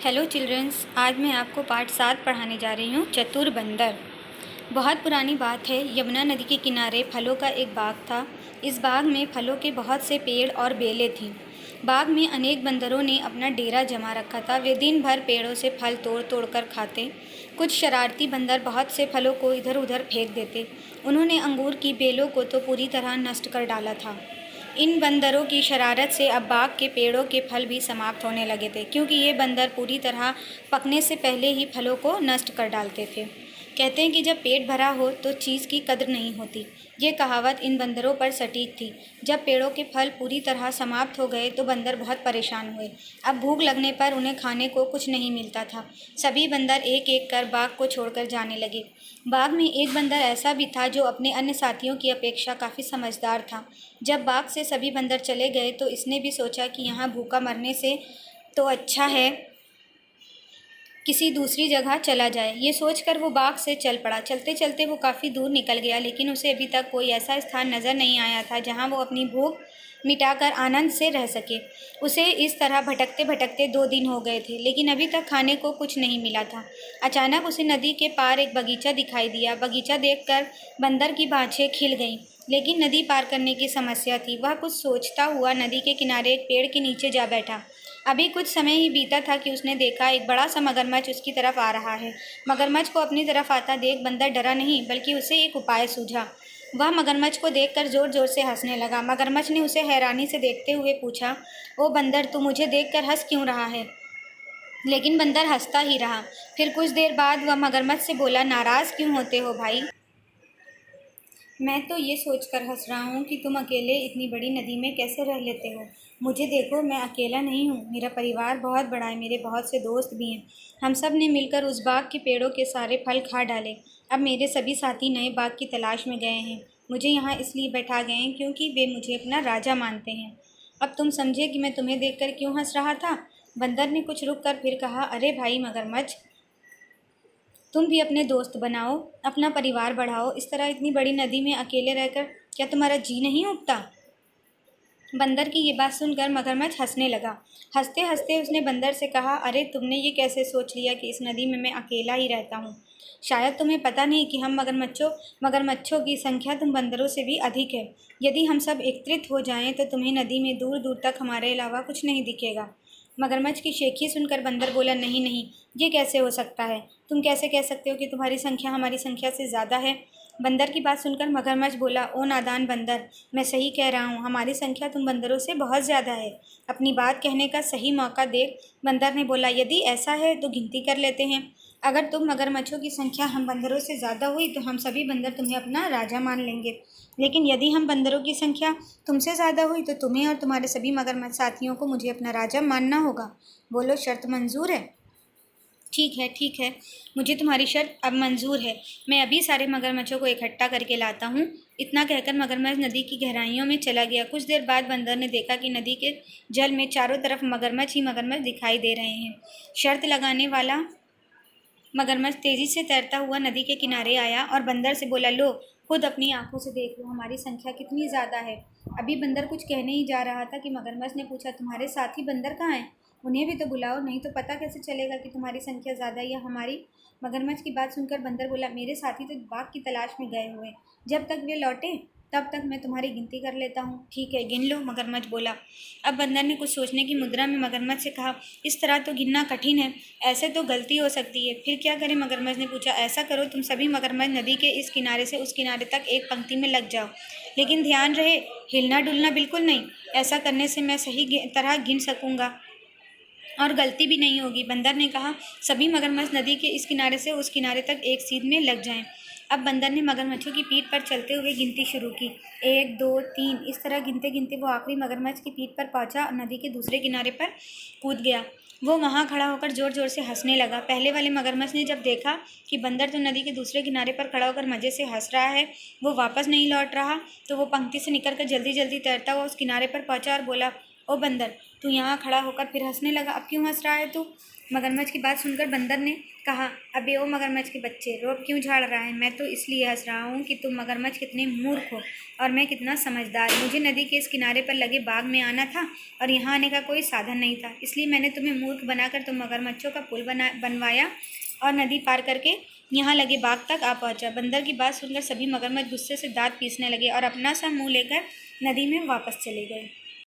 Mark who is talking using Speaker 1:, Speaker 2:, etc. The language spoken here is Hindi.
Speaker 1: हेलो चिल्ड्रंस, आज मैं आपको पाठ 7 पढ़ाने जा रही हूँ। चतुर बंदर। बहुत पुरानी बात है। यमुना नदी के किनारे फलों का एक बाग था। इस बाग में फलों के बहुत से पेड़ और बेलें थीं। बाग में अनेक बंदरों ने अपना डेरा जमा रखा था। वे दिन भर पेड़ों से फल तोड़ तोड़ कर खाते। कुछ शरारती बंदर बहुत से फलों को इधर उधर फेंक देते। उन्होंने अंगूर की बेलों को तो पूरी तरह नष्ट कर डाला था। इन बंदरों की शरारत से अब बाग के पेड़ों के फल भी समाप्त होने लगे थे, क्योंकि ये बंदर पूरी तरह पकने से पहले ही फलों को नष्ट कर डालते थे। कहते हैं कि जब पेट भरा हो तो चीज़ की कद्र नहीं होती। ये कहावत इन बंदरों पर सटीक थी। जब पेड़ों के फल पूरी तरह समाप्त हो गए तो बंदर बहुत परेशान हुए। अब भूख लगने पर उन्हें खाने को कुछ नहीं मिलता था। सभी बंदर एक एक कर बाग को छोड़कर जाने लगे। बाग में एक बंदर ऐसा भी था जो अपने अन्य साथियों की अपेक्षा काफ़ी समझदार था। जब बाग से सभी बंदर चले गए तो इसने भी सोचा कि यहाँ भूखा मरने से तो अच्छा है किसी दूसरी जगह चला जाए। ये सोचकर वो बाग से चल पड़ा। चलते चलते वो काफ़ी दूर निकल गया, लेकिन उसे अभी तक कोई ऐसा स्थान नज़र नहीं आया था जहाँ वो अपनी भूख मिटाकर आनंद से रह सके। उसे इस तरह भटकते भटकते 2 दिन हो गए थे, लेकिन अभी तक खाने को कुछ नहीं मिला था। अचानक उसे नदी के पार एक बगीचा दिखाई दिया। बगीचा देखकर बंदर की बाँछें खिल गईं, लेकिन नदी पार करने की समस्या थी। वह कुछ सोचता हुआ नदी के किनारे एक पेड़ के नीचे जा बैठा। अभी कुछ समय ही बीता था कि उसने देखा एक बड़ा सा मगरमच्छ उसकी तरफ आ रहा है। मगरमच्छ को अपनी तरफ आता देख बंदर डरा नहीं, बल्कि उसे एक उपाय सूझा। वह मगरमच्छ को देखकर जोर जोर से हंसने लगा। मगरमच्छ ने उसे हैरानी से देखते हुए पूछा, ओ बंदर, तू मुझे देखकर हंस क्यों रहा है? लेकिन बंदर हंसता ही रहा। फिर कुछ देर बाद वह मगरमच्छ से बोला, नाराज़ क्यों होते हो भाई? मैं तो ये सोचकर हंस रहा हूँ कि तुम अकेले इतनी बड़ी नदी में कैसे रह लेते हो। मुझे देखो, मैं अकेला नहीं हूँ। मेरा परिवार बहुत बड़ा है, मेरे बहुत से दोस्त भी हैं। हम सब ने मिलकर उस बाग के पेड़ों के सारे फल खा डाले। अब मेरे सभी साथी नए बाग की तलाश में गए हैं। मुझे यहाँ इसलिए बैठा गए हैं क्योंकि वे मुझे अपना राजा मानते हैं। अब तुम समझे कि मैं तुम्हें देखकर क्यों हंस रहा था? बंदर ने कुछ रुक कर फिर कहा, अरे भाई मगरमच्छ, तुम भी अपने दोस्त बनाओ, अपना परिवार बढ़ाओ। इस तरह इतनी बड़ी नदी में अकेले रहकर क्या तुम्हारा जी नहीं उठता? बंदर की ये बात सुनकर मगरमच्छ हंसने लगा। हंसते हंसते उसने बंदर से कहा, अरे तुमने ये कैसे सोच लिया कि इस नदी में मैं अकेला ही रहता हूँ? शायद तुम्हें पता नहीं कि हम मगरमच्छों की संख्या तुम बंदरों से भी अधिक है। यदि हम सब एकत्रित हो जाएं तो तुम्हें नदी में दूर दूर तक हमारे अलावा कुछ नहीं दिखेगा। मगरमच्छ की शेखी सुनकर बंदर बोला, नहीं नहीं, ये कैसे हो सकता है? तुम कैसे कह सकते हो कि तुम्हारी संख्या हमारी संख्या से ज़्यादा है? बंदर की बात सुनकर मगरमच्छ बोला, ओ नादान बंदर, मैं सही कह रहा हूँ, हमारी संख्या तुम बंदरों से बहुत ज़्यादा है। अपनी बात कहने का सही मौका देख बंदर ने बोला, यदि ऐसा है तो गिनती कर लेते हैं। अगर तुम मगरमच्छों की संख्या हम बंदरों से ज़्यादा हुई तो हम सभी बंदर तुम्हें अपना राजा मान लेंगे। लेकिन यदि हम बंदरों की संख्या तुमसे ज़्यादा हुई तो तुम्हें और तुम्हारे सभी मगरमच्छ साथियों को मुझे अपना राजा मानना होगा। बोलो, शर्त मंजूर है? ठीक है, मुझे तुम्हारी शर्त अब मंजूर है। मैं अभी सारे मगरमच्छों को इकट्ठा करके लाता हूँ। इतना कहकर मगरमच्छ नदी की गहराइयों में चला गया। कुछ देर बाद बंदर ने देखा कि नदी के जल में चारों तरफ मगरमच्छ ही मगरमच्छ दिखाई दे रहे हैं। शर्त लगाने वाला मगरमच्छ तेजी से तैरता हुआ नदी के किनारे आया और बंदर से बोला, लो, खुद अपनी आंखों से देख लो हमारी संख्या कितनी ज़्यादा है। अभी बंदर कुछ कहने ही जा रहा था कि मगरमच्छ ने पूछा, तुम्हारे साथी बंदर कहाँ हैं? उन्हें भी तो बुलाओ, नहीं तो पता कैसे चलेगा कि तुम्हारी संख्या ज़्यादा या हमारी? मगरमच्छ की बात सुनकर बंदर बोला, मेरे साथी तो बाघ की तलाश में गए हुए, जब तक वे लौटे तब तक मैं तुम्हारी गिनती कर लेता हूँ। ठीक है, गिन लो, मगरमच्छ बोला। अब बंदर ने कुछ सोचने की मुद्रा में मगरमच्छ से कहा, इस तरह तो गिनना कठिन है, ऐसे तो गलती हो सकती है। फिर क्या करें? मगरमच्छ ने पूछा, ऐसा करो, तुम सभी मगरमच्छ नदी के इस किनारे से उस किनारे तक एक पंक्ति में लग जाओ, लेकिन ध्यान रहे, हिलना डुलना बिल्कुल नहीं। ऐसा करने से मैं सही तरह गिन सकूँगा और गलती भी नहीं होगी। बंदर ने कहा, सभी मगरमच्छ नदी के इस किनारे से उस किनारे तक एक सीध में लग जाएं। अब बंदर ने मगरमच्छों की पीठ पर चलते हुए गिनती शुरू की। 1 2 3, इस तरह गिनते गिनते वो आखिरी मगरमच्छ की पीठ पर पहुंचा और नदी के दूसरे किनारे पर कूद गया। वो वहां खड़ा होकर जोर जोर से हंसने लगा। पहले वाले मगरमच्छ ने जब देखा कि बंदर तो नदी के दूसरे किनारे पर खड़ा होकर मज़े से हंस रहा है, वो वापस नहीं लौट रहा, तो वो पंक्ति से निकलकर जल्दी जल्दी तैरता हुआ उस किनारे पर पहुंचा और बोला, ओ बंदर, तू यहाँ खड़ा होकर फिर हंसने लगा। अब क्यों हंस रहा है तू? मगरमच्छ की बात सुनकर बंदर ने कहा, अबे ओ मगरमच्छ के बच्चे, रोब क्यों झाड़ रहा है? मैं तो इसलिए हंस रहा हूँ कि तुम मगरमच्छ कितने मूर्ख हो और मैं कितना समझदार। मुझे नदी के इस किनारे पर लगे बाग में आना था और यहाँ आने का कोई साधन नहीं था, इसलिए मैंने तुम्हें मूर्ख बनाकर तुम मगरमच्छों का पुल बनवाया और नदी पार करके यहाँ लगे बाग तक आ पहुँचा। बंदर की बात सुनकर सभी मगरमच्छ गुस्से से दांत पीसने लगे और अपना सा मुँह लेकर नदी में वापस चले गए।